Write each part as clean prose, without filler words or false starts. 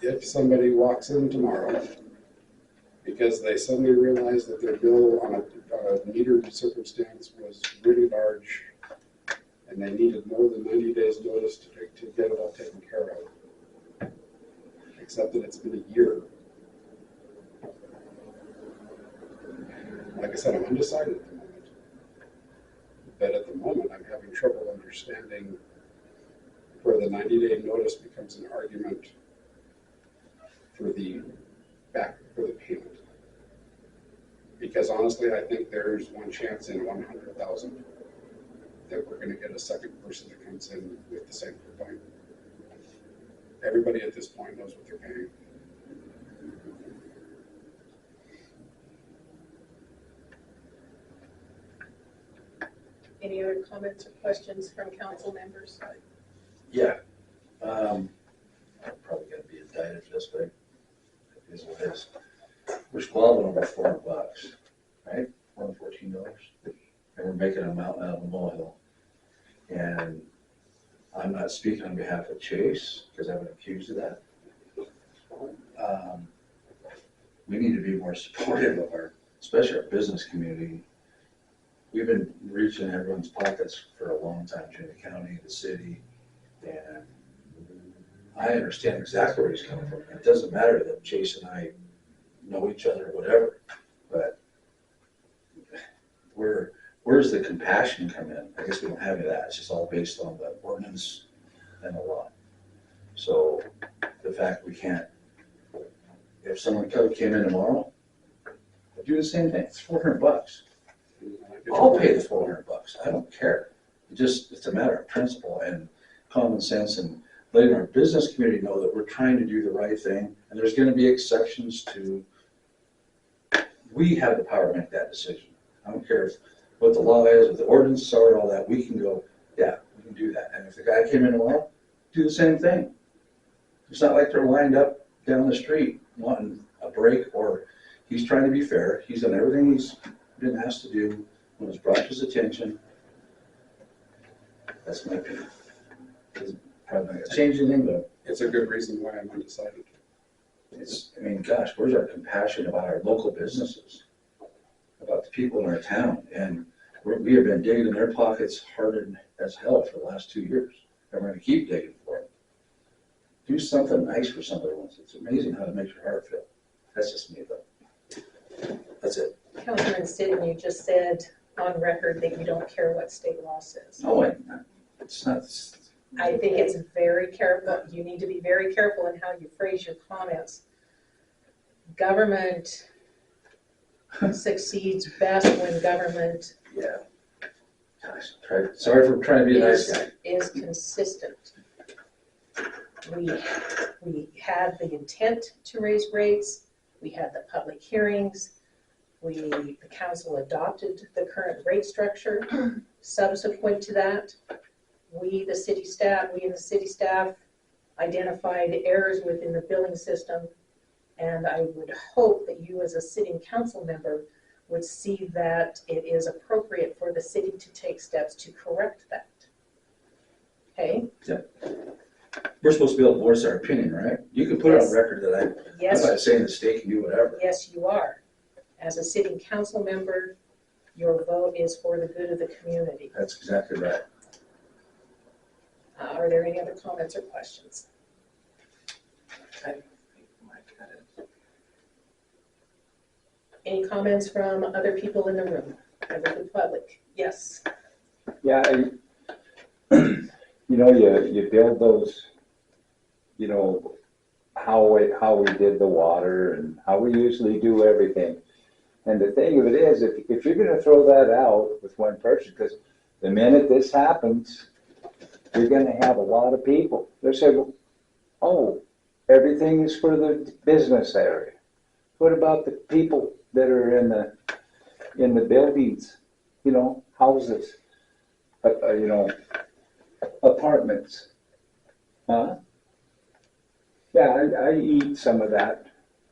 if somebody walks in tomorrow because they suddenly realize that their bill on a metered circumstance was really large and they needed more than 90 days notice to get it all taken care of, except that it's been a year. Like I said, I'm undecided at the moment. But at the moment, I'm having trouble understanding where the 90-day notice becomes an argument for the payment. Because honestly, I think there's one chance in 100,000 that we're going to get a second person that comes in with the same complaint. Everybody at this point knows what they're paying. Any other comments or questions from council members? Yeah. I'm probably going to be indicted for this, but it is what it is. We're squabbling over $400, right? $414. And we're making a mountain out of a molehill. And I'm not speaking on behalf of Chase because I've been accused of that. We need to be more supportive of especially our business community. We've been reaching everyone's pockets for a long time, Junior County, the city, and I understand exactly where he's coming from. It doesn't matter that Chase and I know each other or whatever, but where's the compassion come in? I guess we don't have any of that. It's just all based on the ordinance and the law. So the fact we can't, if someone came in tomorrow, I'd do the same thing. It's $400. I'll pay the $400. I don't care. It's a matter of principle and common sense and letting our business community know that we're trying to do the right thing. And there's going to be exceptions to, we have the power to make that decision. I don't care what the law is, what the ordinances are, all that. We can go, yeah, we can do that. And if the guy came in tomorrow, do the same thing. It's not like they're lined up down the street wanting a break, or he's trying to be fair. He's done everything he's been asked to do when it's brought to his attention. That's my opinion. It's probably not going to change anything, but It's a good reason why I'm undecided. I mean, gosh, where's our compassion about our local businesses, about the people in our town? And we have been digging in their pockets harder as hell for the last 2 years, and we're going to keep digging for them. Do something nice for somebody once. It's amazing how it makes your heart feel. That's just me, though. That's it. Councilman Stidham, you just said on record that you don't care what state law says. No, it's not. I think it's very careful. You need to be very careful in how you phrase your comments. Government succeeds best when government Yeah. Gosh, sorry for trying to be a nice guy. is consistent. We had the intent to raise rates. We had the public hearings. The council adopted the current rate structure. Subsequent to that, we and the city staff identified errors within the billing system. And I would hope that you as a sitting council member would see that it is appropriate for the city to take steps to correct that. Okay? We're supposed to be able to voice our opinion, right? You can put it on record that I'm not saying the state can do whatever. Yes, you are. As a sitting council member, your vote is for the good of the community. That's exactly right. Are there any other comments or questions? Any comments from other people in the room, or the public? Yes. Yeah, you build those, how we did the water and how we usually do everything. And the thing of it is, if you're going to throw that out with one person, because the minute this happens, you're going to have a lot of people. They'll say, oh, everything is for the business area. What about the people that are in the buildings, houses, apartments? Huh? Yeah, I eat some of that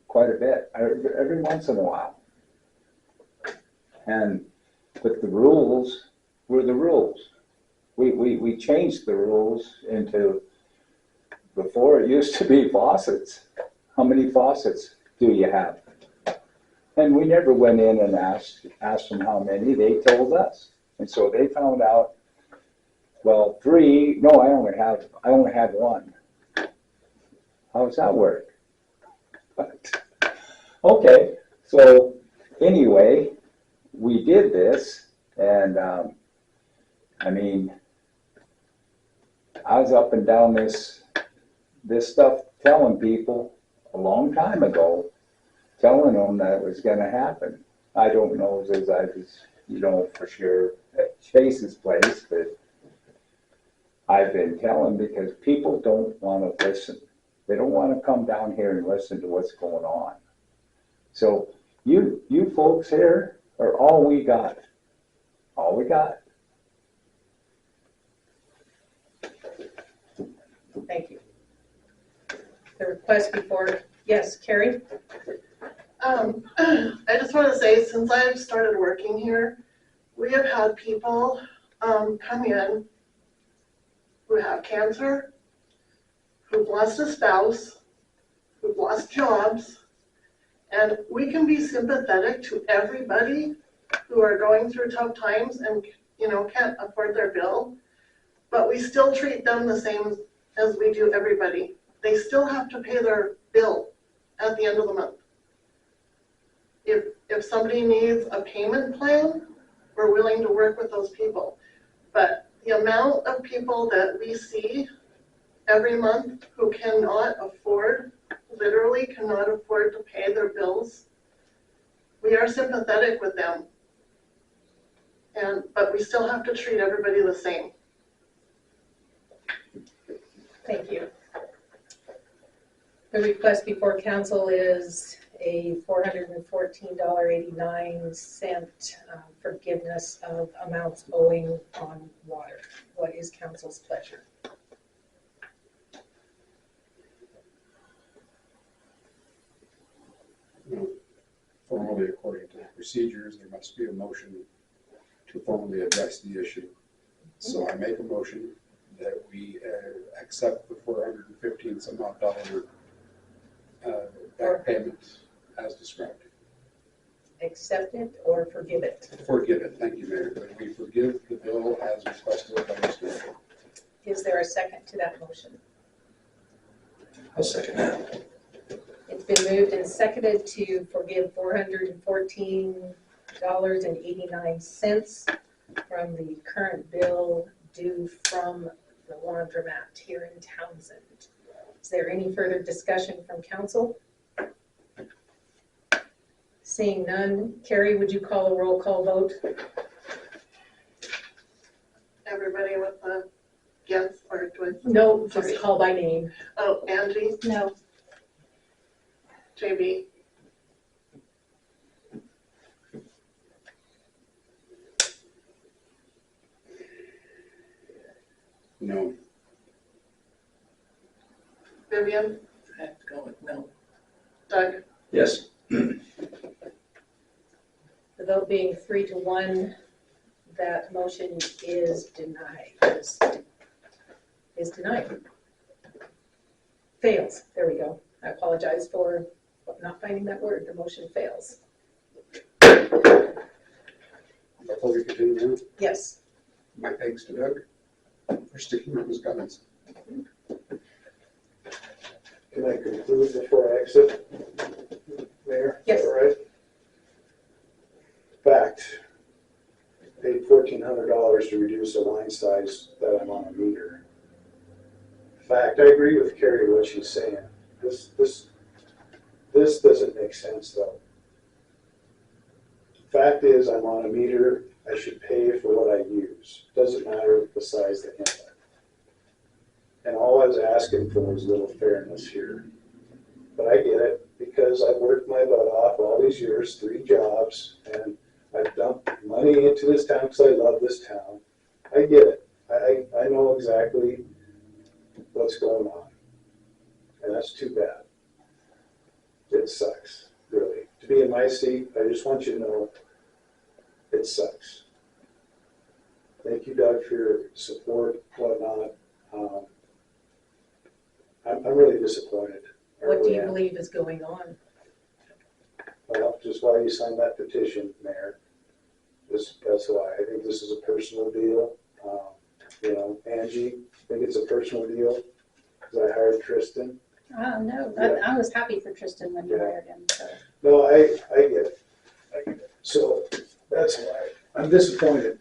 quite a bit, every once in a while. But the rules were the rules. We changed the rules into, before it used to be faucets. how many faucets do you have? And we never went in and asked them how many, they told us. And so they found out, well, 3, no, I only have 1. How does that work? But, okay, so anyway, we did this, and I mean, I was up and down this stuff telling people a long time ago, telling them that it was gonna happen. I don't know as I was, for sure at Chase's place, but I've been telling because people don't wanna listen. They don't wanna come down here and listen to what's going on. So you folks here are all we got. All we got. Thank you. The request before, yes, Carrie? I just want to say, since I've started working here, we have had people come in who have cancer, who've lost a spouse, who've lost jobs, and we can be sympathetic to everybody who are going through tough times and, can't afford their bill, but we still treat them the same as we do everybody. They still have to pay their bill at the end of the month. If somebody needs a payment plan, we're willing to work with those people. But the amount of people that we see every month who literally cannot afford to pay their bills, we are sympathetic with them. But we still have to treat everybody the same. Thank you. The request before council is a $414.89 forgiveness of amounts owing on water. What is council's pleasure? Formally, according to the procedures, there must be a motion to formally address the issue. So I make a motion that we accept the $415 some odd back payment as described. Accept it or forgive it? Forgive it, thank you, Mayor. But we forgive the bill as requested by Mr. Mayor. Is there a second to that motion? I'll second that. It's been moved and seconded to forgive $414.89 from the current bill due from the laundromat here in Townsend. Is there any further discussion from council? Seeing none, Carrie, would you call a roll call vote? Everybody with the yes or do I? No, just call by name. Oh, Angie, No. JB, No. Vivian, I have to go with no. Doug, Yes. The vote being 3-1, that motion is denied. Is denied. Fails. There we go. I apologize for not finding that word. The motion fails. Before we continue, Yes. my thanks to Doug for sticking with his guns. Can I conclude before I exit, Mayor? Yes. All right. Fact, paid $1,400 to reduce the line size that I'm on a meter. Fact, I agree with Carrie what she's saying. This doesn't make sense though. Fact is, I'm on a meter, I should pay for what I use. Doesn't matter the size of the inlet. And all I was asking for was a little fairness here. But I get it, because I've worked my butt off all these years, 3 jobs, and I've dumped money into this town because I love this town. I get it. I know exactly what's going on. And that's too bad. It sucks, really. To be in my seat, I just want you to know it sucks. Thank you, Doug, for your support, whatnot. I'm really disappointed. What do you believe is going on? Well, just why you signed that petition, Mayor. That's why. I think this is a personal deal. You know, Angie, I think it's a personal deal, because I hired Tristan. No, Yeah. I was happy for Tristan when you Yeah. hired him, so. No, I get it. I get it. So that's why. I'm disappointed.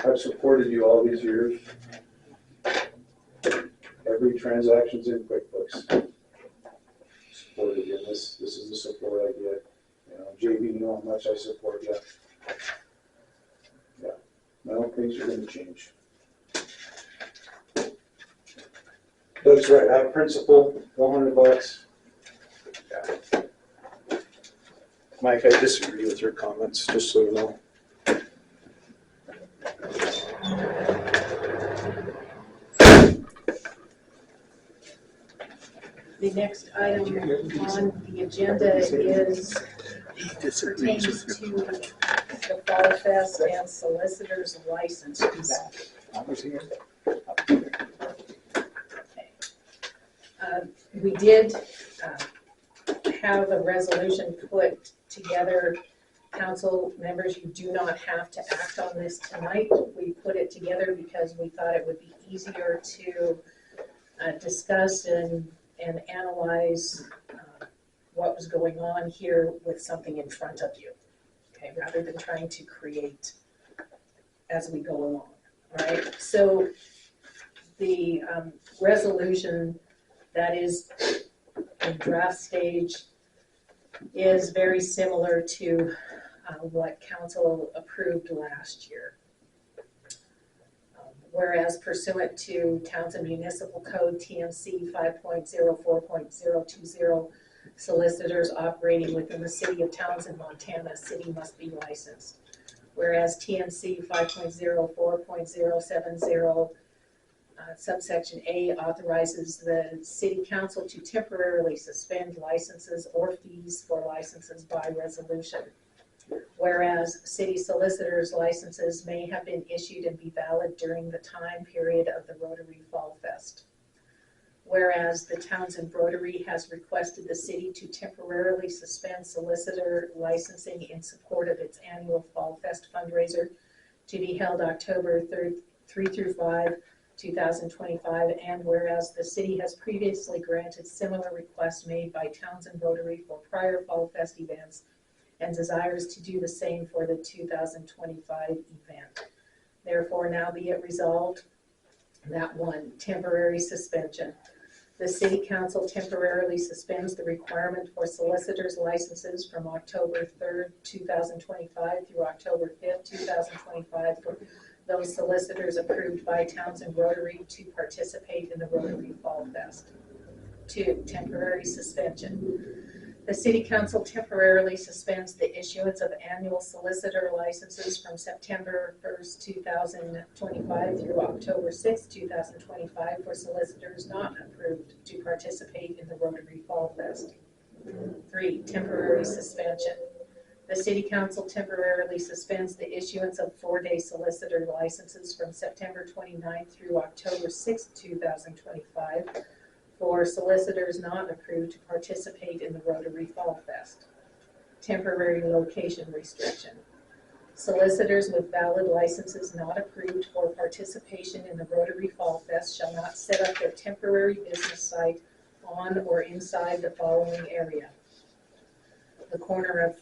I've supported you all these years. Every transaction's in QuickBooks. Supported you, this is the support I get. You know, JB, you know how much I support you. Yeah, no, things are gonna change. Doug's right, I have principal, $100. Yeah. Mike, I disagree with your comments, just so you know. The next item on the agenda is pertains to the Fall Fest and solicitor's licenses. We did have a resolution put together. Council members, you do not have to act on this tonight. We put it together because we thought it would be easier to discuss and analyze what was going on here with something in front of you, okay, rather than trying to create as we go along, all right? So the resolution that is in draft stage is very similar to what council approved last year. Whereas pursuant to Townsend Municipal Code TMC 5.04.020, solicitors operating within the city of Townsend, Montana, city must be licensed. Whereas TMC 5.04.070 subsection A authorizes the city council to temporarily suspend licenses or fees for licenses by resolution. Whereas city solicitors' licenses may have been issued and be valid during the time period of the Rotary Fall Fest. Whereas the Townsend Rotary has requested the city to temporarily suspend solicitor licensing in support of its annual Fall Fest fundraiser to be held October 3 through 5, 2025, and whereas the city has previously granted similar requests made by Townsend Rotary for prior Fall Fest events and desires to do the same for the 2025 event. Therefore, now be it resolved that 1, temporary suspension. The city council temporarily suspends the requirement for solicitors' licenses from October 3rd, 2025 through October 5th, 2025 for those solicitors approved by Townsend Rotary to participate in the Rotary Fall Fest. 2, temporary suspension. The city council temporarily suspends the issuance of annual solicitor licenses from September 1st, 2025 through October 6th, 2025 for solicitors not approved to participate in the Rotary Fall Fest. 3, temporary suspension. The city council temporarily suspends the issuance of 4-day solicitor licenses from September 29th through October 6th, 2025 for solicitors not approved to participate in the Rotary Fall Fest. Temporary location restriction. Solicitors with valid licenses not approved for participation in the Rotary Fall Fest shall not set up their temporary business site on or inside the following area: the corner of